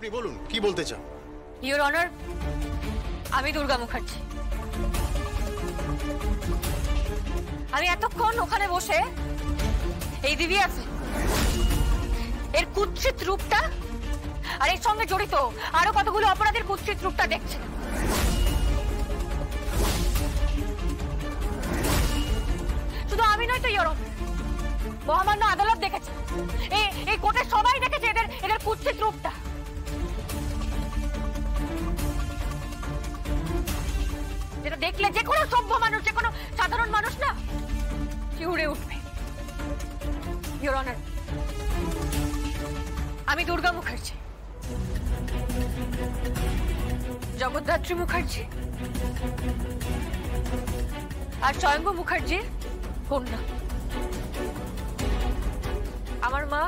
আপনি বলুন কি বলতে চান। ইওর অনার, আমি দুর্গা মুখার্জি। আমি এতক্ষণ ওখানে বসে এই দিব্যাস এর কুৎসিত রূপটা আর এর সঙ্গে জড়িত আরো কতগুলো অপরাধের কুৎসিত রূপটা দেখছি। শুধু আমি নয় তো ইওর অনার, মহামান্য আদালত দেখেছে, এই কোর্টের সবাই দেখেছে এদের কুৎসিত রূপটা। যেটা দেখলে যে কোনো সভ্য মানুষ, যে কোনো সাধারণ মানুষ না শিউরে উঠবে। ইওর অনার, আমি দুর্গা মুখার্জি, জগদ্ধাত্রী মুখার্জি আর স্বয়ম্ভু মুখার্জির কন্যা। আমার মা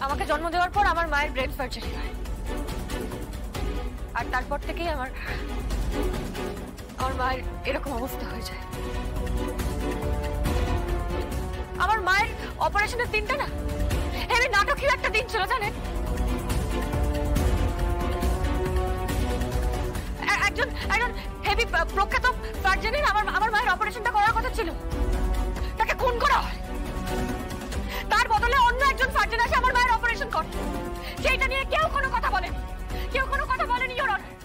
আমাকে জন্ম দেওয়ার পর আমার মায়ের ব্রেন সার্জারি হয়, আর তারপর থেকেই আমার মায়ের এরকম অবস্থা হয়ে যায়। আমার মায়ের অপারেশনের দিনটা না হেবি নাটকীয় একটা দিন ছিল, জানেন। একজন হেভি প্রখ্যাত সার্জনের আমার মায়ের অপারেশনটা করার কথা ছিল, তাকে খুন করা হয়। তার বদলে অন্য একজন সার্জন এসে আমার মায়ের অপারেশন করে। সেইটা নিয়ে কেউ কোনো কথা বলেনি, কেউ কোনো কথা বলেনি ইওর অনার।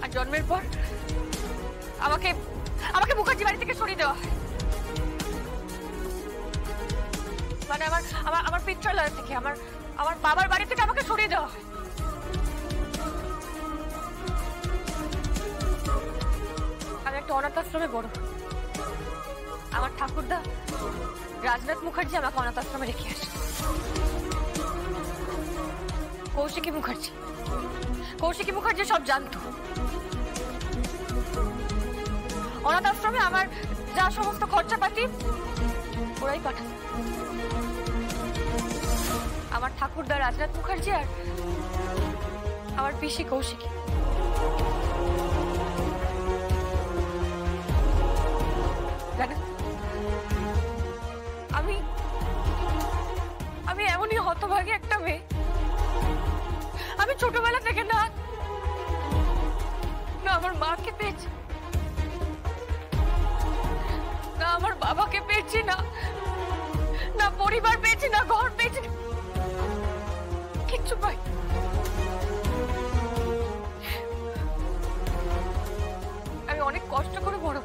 আর জন্মের পর আমাকে মুখার্জি বাড়ি থেকে সরিয়ে দেওয়া হয়, মানে আমার পিত্রালয় থেকে, আমার বাবার বাড়ি থেকে আমাকে সরিয়ে দেওয়া হয়। আমি একটা অনাথ আশ্রমে বড়। আমার ঠাকুরদা রাজনাথ মুখার্জি আমাকে অনাথ আশ্রমে রেখে আসে। কৌশিকী মুখার্জি সব জানতো। অনাথ আশ্রমে আমার যা সমস্ত খরচাপাতি ওরাই পাঠাতো। আমার ঠাকুরদা রাজনাথ মুখার্জি আর আমার পিসি কৌশিকী। আমি এমনই হতভাগী একটা মেয়ে। আমি ছোটবেলা থেকে না আমার মাকে পেয়েছি, না আমার বাবাকে পেয়েছি, না পরিবার পেয়েছি, না ঘর পেয়েছি, কিচ্ছু পাই। আমি অনেক কষ্ট করে বড়